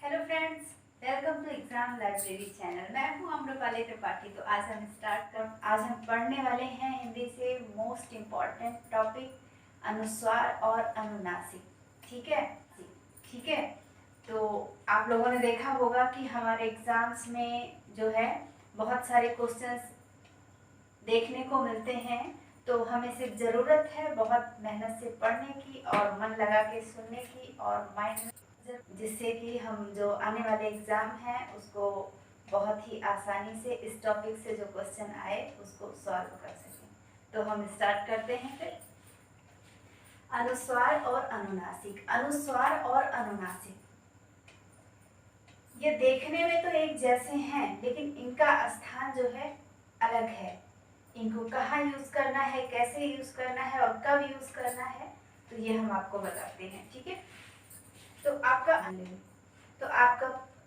Hello friends, welcome to exam library channel. मैं हूं अम्रपाली त्रिपाठी। तो आज हम पढ़ने वाले हैं हिंदी से मोस्ट इम्पॉर्टेंट टॉपिक अनुस्वार और अनुनासिक। ठीक है ठीक है। तो आप लोगों ने देखा होगा कि हमारे एग्जाम्स में जो है बहुत सारे क्वेश्चंस देखने को मिलते हैं। तो हमें सिर्फ ज़रूरत है बहुत मेहनत से पढ़ने की और मन लगा के सुनने की और माइंड में, जिससे कि हम जो आने वाले एग्ज़ाम हैं उसको बहुत ही आसानी से इस टॉपिक से जो क्वेश्चन आए उसको सॉल्व कर सकें। तो हम स्टार्ट करते हैं फिर। अनुस्वार और अनुनासिक। अनुस्वार और अनुनासिक ये देखने में तो एक जैसे हैं, लेकिन इनका स्थान जो है अलग है। इनको कहाँ यूज़ करना है, कैसे यूज़ करना है और कब यूज़ करना है, तो ये हम आपको बताते हैं। ठीक है। तो आपका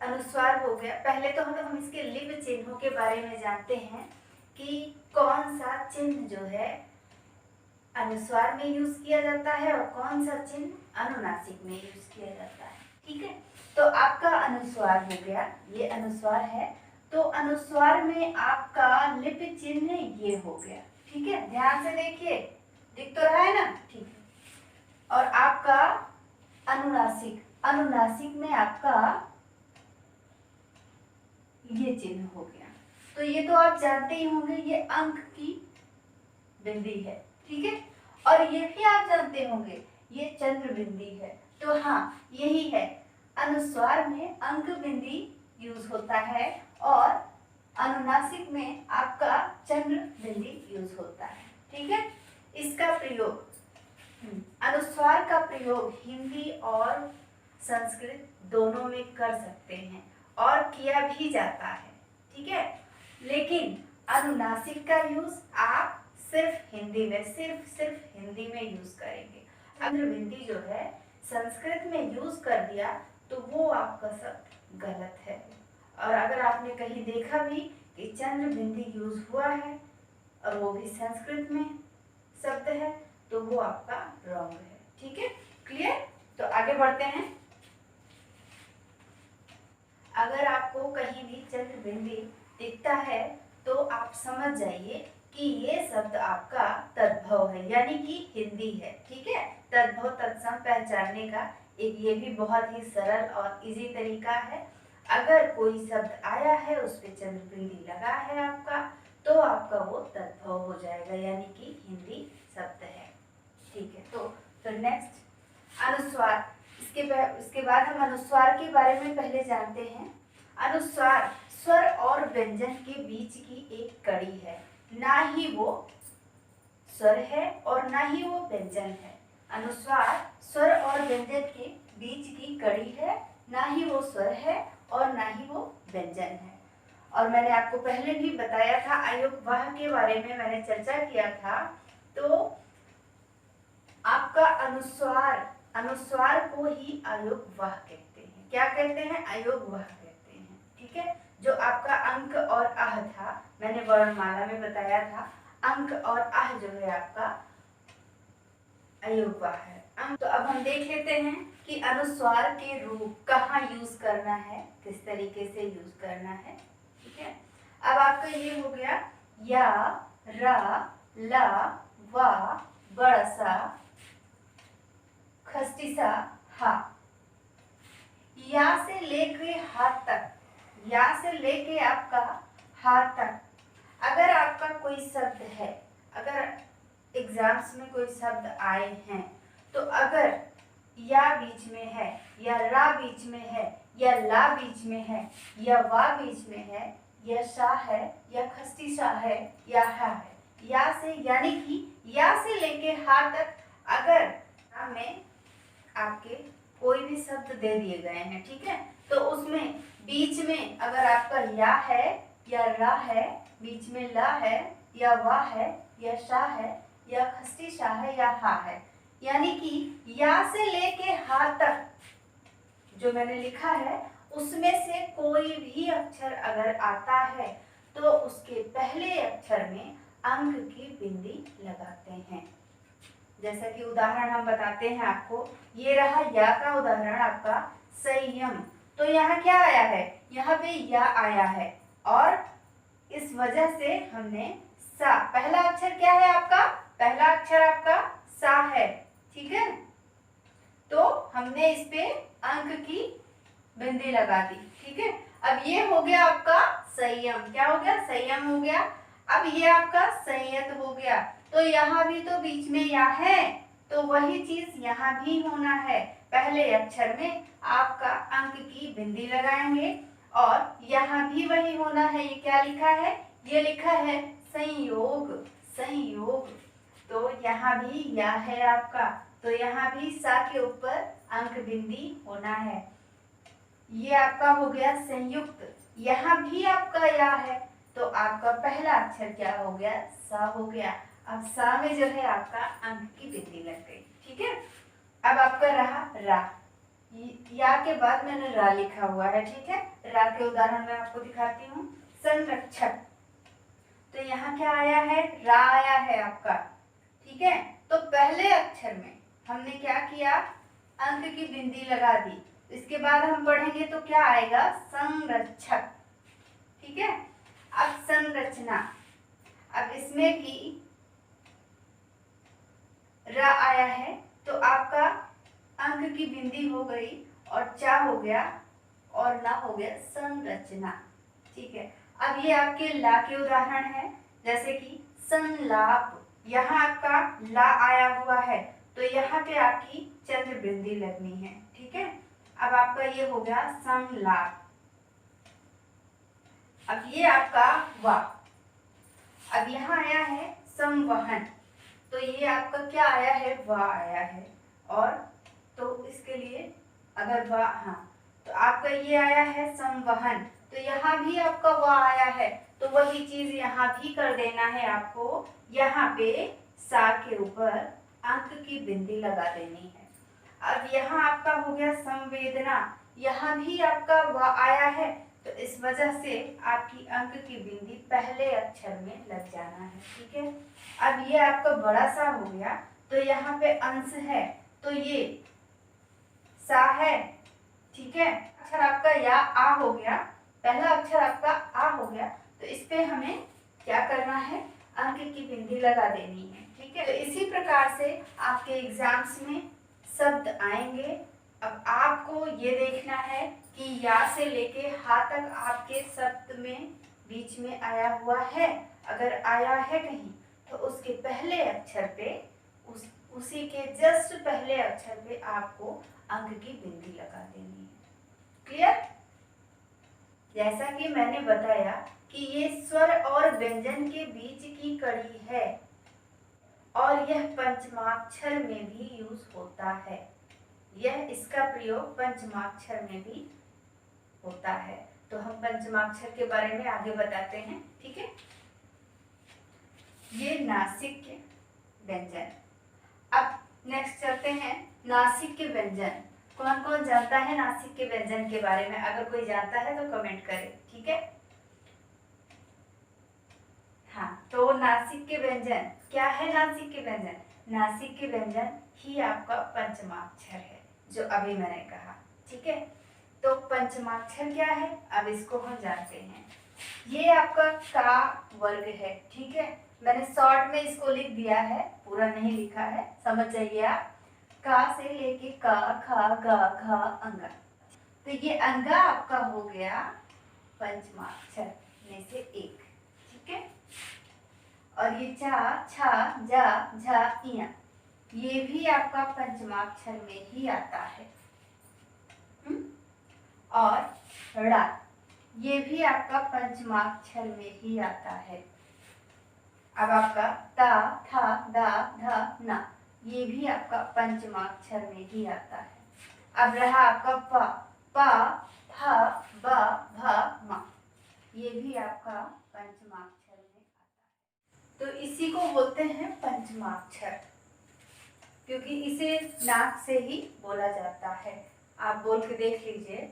अनुस्वार हो गया। पहले तो हम इसके लिपि चिन्हों के बारे में जानते हैं कि कौन सा चिन्ह जो है अनुस्वार में यूज किया जाता है और कौन सा चिन्ह अनुनासिक में यूज किया जाता है। ठीक है। तो आपका अनुस्वार हो गया, ये अनुस्वार है। तो अनुस्वार में आपका लिपि चिन्ह ये हो गया। ठीक है, ध्यान से देखिए, दिख तो रहा है ना। ठीक है। और आपका अनुनासिक, अनुनासिक में आपका ये चिन्ह हो गया। तो ये तो आप जानते ही होंगे, ये अंक की बिंदी है। ठीक है। और ये भी आप जानते होंगे ये चंद्र बिंदी है। तो हाँ, यही है, अनुस्वार में अंक बिंदी यूज होता है और अनुनासिक में आपका चंद्र बिंदी यूज होता है। ठीक है। इसका प्रयोग, अनुस्वार का प्रयोग हिंदी और संस्कृत दोनों में कर सकते हैं और किया भी जाता है। ठीक है। लेकिन अनुनासिक का यूज आप सिर्फ हिंदी में, सिर्फ हिंदी में यूज करेंगे। अगर बिंदी जो है संस्कृत में यूज कर दिया तो वो आपका शब्द गलत है। और अगर आपने कहीं देखा भी कि चंद्र बिंदी यूज हुआ है और वो भी संस्कृत में शब्द है, तो वो आपका रॉन्ग है। ठीक है, क्लियर। तो आगे बढ़ते हैं। अगर आपको कहीं भी चंद्र बिंदी दिखता है तो आप समझ जाइए कि ये शब्द आपका तद्भव है, यानी कि हिंदी है। ठीक है। तद्भव तत्सम पहचानने का एक ये भी बहुत ही सरल और इजी तरीका है। अगर कोई शब्द आया है उस पे चंद्र बिंदी लगा है आपका, तो आपका वो तद्भव हो जाएगा, यानी कि हिंदी शब्द है। ठीक है। तो फिर नेक्स्ट अनुस्वार। इसके बाद हम अनुस्वार के बारे में पहले जानते हैं। अनुस्वार स्वर और व्यंजन के बीच की एक कड़ी है, ना ही वो स्वर है और ना ही वो व्यंजन है। अनुस्वार स्वर और व्यंजन के बीच की कड़ी है, ना ही वो स्वर है और ना ही वो व्यंजन है। और मैंने आपको पहले भी बताया था, अयोगवाह के बारे में मैंने चर्चा किया था। तो आपका अनुस्वार, अनुस्वार को ही अयोगवाह कहते हैं। क्या कहते हैं? अयोगवाह कहते हैं। ठीक है। जो आपका अंक और आह था, मैंने वर्णमाला में बताया था, अंक और आह जो है आपका अयोगवाह है। तो अब हम देख लेते हैं कि अनुस्वार के रूप कहाँ यूज करना है, किस तरीके से यूज करना है। ठीक है। अब आपका ये हो गया या, रा, ला, वा, बड़सा, खस्तिसा, हा। या से लेके हाथ तक, या से लेके आपका हाथ तक अगर आपका कोई शब्द है, अगर एग्जाम्स में कोई शब्द आए हैं, तो अगर या बीच में है, या रा बीच में है, या ला बीच में है, या वा बीच में है, या शा है, या खस्तिसा है, या हा है, या से, यानी कि या से लेके हा तक अगर में आपके कोई भी शब्द दे दिए गए हैं, ठीक है, तो उसमें बीच में अगर आपका या है, या रा है, बीच में ला है, या वा है, या शा है, या खस्तिशा है, या हा है, यानी कि या से लेके हा तक जो मैंने लिखा है उसमें से कोई भी अक्षर अगर आता है तो उसके पहले अक्षर में अंक की बिंदी लगाते हैं। जैसा कि उदाहरण हम बताते हैं आपको, ये रहा या का उदाहरण आपका संयम। तो यहाँ क्या आया है, यहाँ पे या आया है और इस वजह से हमने सा, पहला अक्षर क्या है आपका, पहला अक्षर आपका सा है, ठीक है। तो हमने इस पे अंक की बिंदी लगा दी, ठीक है। अब ये हो गया आपका संयम, क्या हो गया, संयम हो गया। अब ये आपका संयत हो गया, तो यहाँ भी तो बीच में या है, तो वही चीज यहाँ भी होना है। पहले अक्षर में आपका अंक की बिंदी लगाएंगे और यहाँ भी वही होना है। ये क्या लिखा है, ये लिखा है संयोग, संयोग। तो यहाँ भी या है आपका, तो यहाँ भी सा के ऊपर अंक बिंदी होना है। ये आपका हो गया संयुक्त, यहाँ भी आपका या है, तो आपका पहला अक्षर क्या हो गया, सा हो गया। अब सा में जो है आपका अंक की बिंदी लग गई, ठीक है। अब आपका रहा रा, या के बाद मैंने रा लिखा हुआ है, ठीक है। रा के उदाहरण मैं आपको दिखाती हूँ। संरक्षक, तो यहाँ क्या आया है, रा आया है आपका, ठीक है। तो पहले अक्षर में हमने क्या किया, अंक की बिंदी लगा दी। इसके बाद हम पढ़ेंगे तो क्या आएगा, संरक्षक, ठीक है। अब संरचना, अब इसमें भी र आया है, तो आपका अंक की बिंदी हो गई और चा हो गया और ना हो गया संरचना, ठीक है। अब ये आपके ला के उदाहरण है, जैसे कि संलाप, यहाँ आपका ला आया हुआ है, तो यहाँ पे आपकी चंद्र बिंदी लगनी है, ठीक है। अब आपका ये हो गया संलाप। अब ये आपका वा, अब यहाँ आया है संवहन, तो ये आपका क्या आया है, वा आया है। और तो इसके लिए अगर वा, हाँ, तो आपका ये आया है संवहन, तो यहाँ भी आपका वा आया है, तो वही चीज यहाँ भी कर देना है आपको। यहाँ पे सा के ऊपर अंक की बिंदी लगा देनी है। अब यहाँ आपका हो गया संवेदना, यहाँ भी आपका वा आया है, तो इस वजह से आपकी अंक की बिंदी पहले अक्षर में लग जाना है, ठीक है। अब ये आपका बड़ा सा हो गया, तो यहाँ पे अंश है, तो ये सा है, ठीक है। अक्षर आपका या आ हो गया, पहला अक्षर आपका आ हो गया, तो इस पे हमें क्या करना है, अंक की बिंदी लगा देनी है, ठीक है। तो इसी प्रकार से आपके एग्जाम्स में शब्द आएंगे। अब आपको ये देखना है कि या से लेके हा तक आपके शब्द में बीच में आया हुआ है। अगर आया है कहीं, तो उसके पहले अक्षर पे, उसी के जस्ट पहले अक्षर पे आपको अंक की बिंदी लगा देनी है। क्लियर? जैसा कि मैंने बताया कि ये स्वर और व्यंजन के बीच की कड़ी है और यह पंचमाक्षर में भी यूज होता है। यह इसका प्रयोग पंचमाक्षर में भी होता है। तो हम पंचमाक्षर के बारे में आगे बताते हैं, ठीक है। ये नासिक के व्यंजन। अब नेक्स्ट चलते हैं नासिक के व्यंजन। कौन कौन जानता है नासिक के व्यंजन के बारे में? अगर कोई जानता है तो कमेंट करे, ठीक है। हाँ, तो नासिक के व्यंजन क्या है? नासिक के व्यंजन, नासिक के व्यंजन ही आपका पंचमाक्षर है, जो अभी मैंने कहा, ठीक है। तो पंचमाक्षर क्या है, अब इसको हम जानते हैं। ये आपका का वर्ग है, ठीक है। मैंने शॉर्ट में इसको लिख दिया है, पूरा नहीं लिखा है, समझ जाइए आप। का से लेके का, खा, गा, घा, अंगा, तो ये अंगा आपका हो गया पंचमाक्षर में से एक, ठीक है। और ये चा, छा, जा, झा, इया, ये भी आपका पंचमाक्षर में ही आता है। और ड़ा, ये भी आपका पंचमाक्षर में ही आता है। अब आपका ता, था, दा, धा, ना, ये भी आपका पंचमाक्षर में ही आता है। अब रहा आपका पा, पा, फा, बा, भा, मा, ये भी आपका पंचमाक्षर में आता है। तो इसी को बोलते हैं पंचमाक्षर, क्योंकि इसे नाक से ही बोला जाता है। आप बोल के देख लीजिए,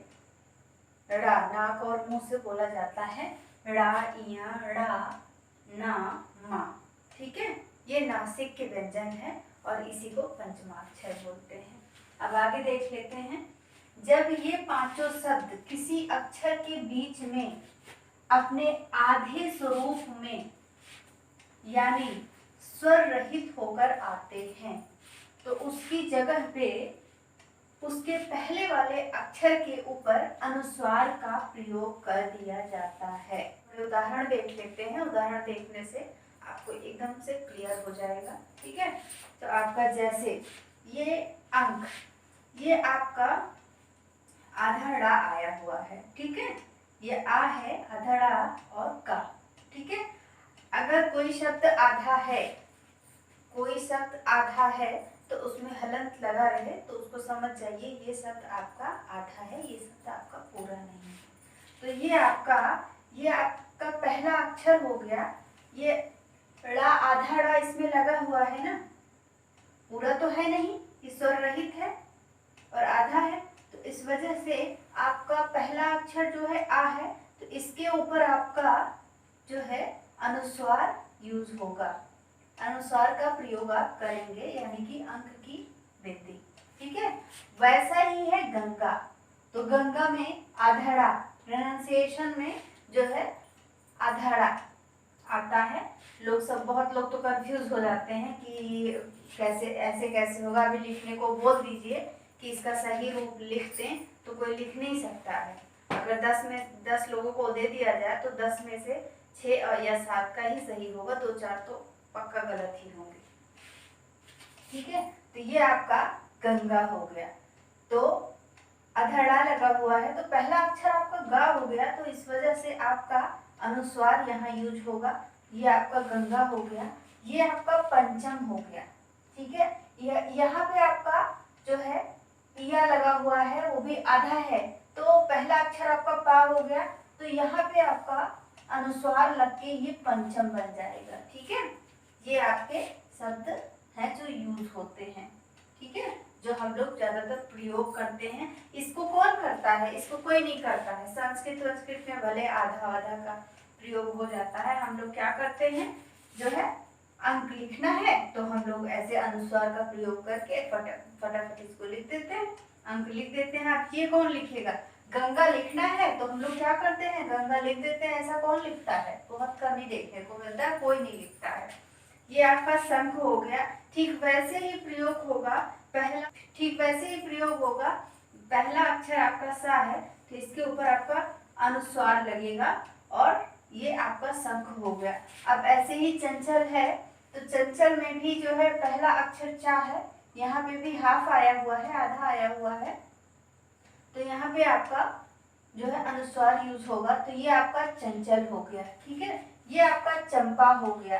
ड़ा नाक और मुंह से बोला जाता है, ड़ा, इया, ड़ा, ना, मा, ठीक है। ये नासिक के व्यंजन है और इसी को पंचमाक्षर बोलते हैं। अब आगे देख लेते हैं जब ये पांचों शब्द किसी अक्षर के बीच में अपने आधे स्वरूप में यानी स्वर रहित होकर आते हैं तो उसकी जगह पे उसके पहले वाले अक्षर के ऊपर अनुस्वार का प्रयोग कर दिया जाता है। उदाहरण देख लेते हैं, उदाहरण देखने से आपको एकदम से क्लियर हो जाएगा। ठीक है, तो आपका जैसे ये अंक, ये आपका आधा ड़ा आया हुआ है। ठीक है, ये आ है, आधा ड़ा और का। ठीक है, अगर कोई शब्द आधा है, कोई शब्द आधा है तो उसमें हलंत लगा रहे तो उसको समझ जाइए ये शब्द आपका आधा है, ये शब्द आपका पूरा नहीं है। तो ये आपका पहला अक्षर हो गया। ये ड़ा, आधा ड़ा इसमें लगा हुआ है ना, पूरा तो है नहीं, ये स्वर रहित है और आधा है, तो इस वजह से आपका पहला अक्षर जो है आ है, तो इसके ऊपर आपका जो है अनुस्वार यूज होगा, अनुस्वार का प्रयोग आप करेंगे, यानी कि अंक की वृद्धि। ठीक है, वैसा ही है गंगा। तो गंगा में आधड़ा, प्रोनाउंसिएशन में जो है आधड़ा आता है। बहुत लोग तो कंफ्यूज हो जाते हैं कि कैसे, ऐसे कैसे होगा। अभी लिखने को बोल दीजिए कि इसका सही रूप लिख दें तो कोई लिख नहीं सकता है। अगर 10 लोगों को दे दिया जाए तो 10 में से 6 या 7 का ही सही होगा, 2-4 तो पक्का गलत ही होंगे। ठीक है, तो ये आपका गंगा हो गया। तो अधड़ा लगा हुआ है तो पहला अक्षर आपका गा हो गया, तो इस वजह से आपका अनुस्वार यहाँ यूज होगा। ये आपका गंगा हो गया, ये आपका पंचम हो गया। ठीक है, यहाँ पे आपका जो है पिया लगा हुआ है, वो भी आधा है, तो पहला अक्षर आपका पा हो गया, तो यहाँ पे आपका अनुस्वार लग के ये पंचम बन जाएगा। ठीक है, ये आपके शब्द हैं जो यूज होते हैं। ठीक है, जो हम लोग ज्यादातर प्रयोग करते हैं। इसको कौन करता है? इसको कोई नहीं करता है। संस्कृत में भले आधा आधा का प्रयोग हो जाता है, हम लोग क्या करते हैं, जो है अंक लिखना है तो हम लोग ऐसे अनुस्वार का प्रयोग करके फटाफट इसको लिख देते हैं, अंक लिख देते हैं। अब ये कौन लिखेगा? गंगा लिखना है तो हम लोग क्या करते हैं, गंगा लिख देते हैं। ऐसा कौन लिखता है? बहुत कम ही देखने को मिलता है, कोई नहीं लिखता है। ये आपका शंख हो गया। ठीक वैसे ही प्रयोग होगा पहला अक्षर आपका सा है तो इसके ऊपर आपका अनुस्वार लगेगा और ये आपका शंख हो गया। अब ऐसे ही चंचल है तो चंचल में भी जो है पहला अक्षर चा है, यहाँ पे भी हाफ आया हुआ है, आधा आया हुआ है, तो यहाँ पे आपका जो है अनुस्वार यूज होगा। तो ये आपका चंचल हो गया। ठीक है, ये आपका चंपा हो गया।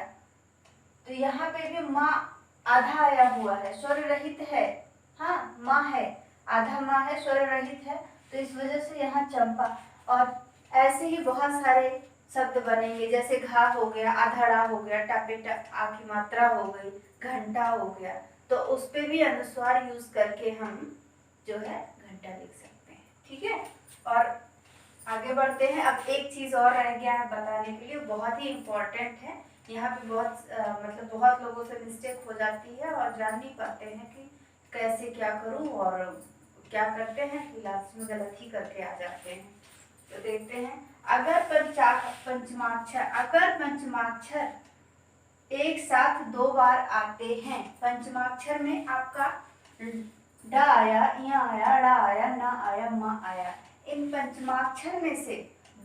तो यहाँ पे भी माँ आधा आया हुआ है, स्वर रहित है। हाँ, माँ है, आधा माँ है, स्वर रहित है, तो इस वजह से यहाँ चंपा। और ऐसे ही बहुत सारे शब्द बनेंगे, जैसे घा हो गया, आधाड़ा हो गया, टापेटा आ की मात्रा हो गई, घंटा हो गया, तो उस पे भी अनुस्वार यूज करके हम जो है घंटा लिख सकते हैं। ठीक है, और आगे बढ़ते हैं। अब एक चीज और रह गया है बताने के लिए, बहुत ही इम्पोर्टेंट है। यहाँ पे बहुत लोगों से मिस्टेक हो जाती है और जान नहीं पाते हैं कि कैसे क्या करूं, और क्या करते हैं कि लास्ट में गलत ही करके आ जाते हैं। तो देखते हैं, अगर पंचमाक्षर एक साथ 2 बार आते हैं, पंचमाक्षर में आपका डा आया, या आया, ड़ा आया, ना आया, मा आया, इन पंचमाक्षर में से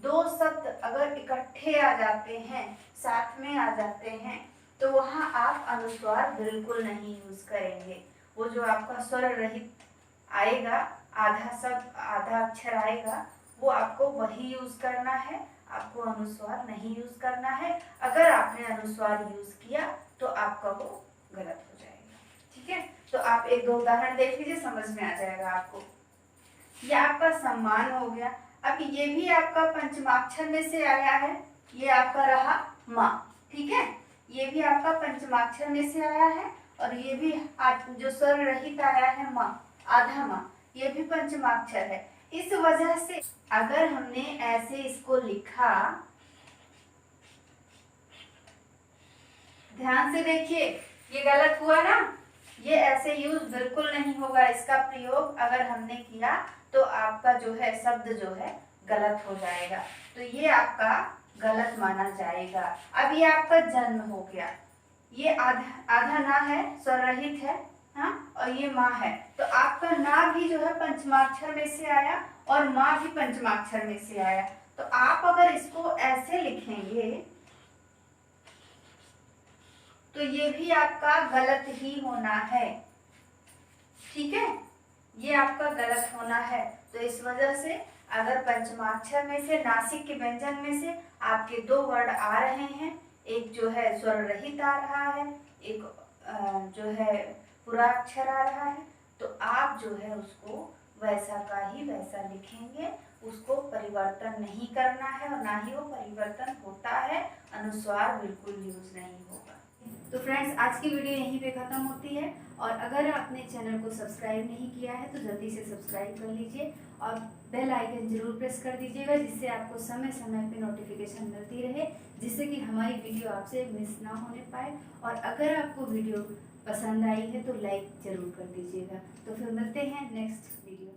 2 शब्द अगर इकट्ठे आ जाते हैं, साथ में आ जाते हैं, तो वहां आप अनुस्वार बिल्कुल नहीं यूज करेंगे। वो जो आपका स्वर रहित आएगा, आधा अक्षर आएगा, वो आपको वही यूज करना है, आपको अनुस्वार नहीं यूज करना है। अगर आपने अनुस्वार यूज किया तो आपका वो गलत हो जाएगा। ठीक है, तो आप 1-2 उदाहरण देख लीजिए, समझ में आ जाएगा आपको। ये आपका सम्मान हो गया। अब ये भी आपका पंचमाक्षर में से आया है, ये आपका रहा माँ। ठीक है, ये भी आपका पंचमाक्षर में से आया है, और ये भी जो स्वर रहित आया है माँ, आधा माँ, ये भी पंचमाक्षर है। इस वजह से अगर हमने ऐसे इसको लिखा, ध्यान से देखिए, ये गलत हुआ ना, ये ऐसे यूज बिल्कुल नहीं होगा। इसका प्रयोग अगर हमने किया तो आपका जो है शब्द जो है गलत हो जाएगा, तो ये आपका गलत माना जाएगा। अब ये आपका जन्म हो गया, ये आधा ना है, स्वर रहित है, हाँ, और ये माँ है, तो आपका ना भी जो है पंचमाक्षर में से आया और माँ भी पंचमाक्षर में से आया। तो आप अगर इसको ऐसे लिखेंगे तो ये भी आपका गलत ही होना है, ठीक है, ये आपका गलत होना है। तो इस वजह से अगर पंचमाक्षर में से, नासिक के व्यंजन में से आपके दो वर्ड आ रहे हैं, एक जो है स्वर रहित आ रहा है, एक जो है पूरा अक्षर आ रहा है, तो आप जो है उसको वैसा का ही वैसा लिखेंगे, उसको परिवर्तन नहीं करना है और ना ही वो परिवर्तन होता है, अनुस्वार बिल्कुल यूज नहीं होगा। तो फ्रेंड्स, आज की वीडियो यहीं पे ख़त्म होती है, और अगर आपने चैनल को सब्सक्राइब नहीं किया है तो जल्दी से सब्सक्राइब कर लीजिए और बेल आइकन जरूर प्रेस कर दीजिएगा, जिससे आपको समय समय पे नोटिफिकेशन मिलती रहे, जिससे कि हमारी वीडियो आपसे मिस ना होने पाए। और अगर आपको वीडियो पसंद आई है तो लाइक ज़रूर कर दीजिएगा। तो फिर मिलते हैं नेक्स्ट वीडियो।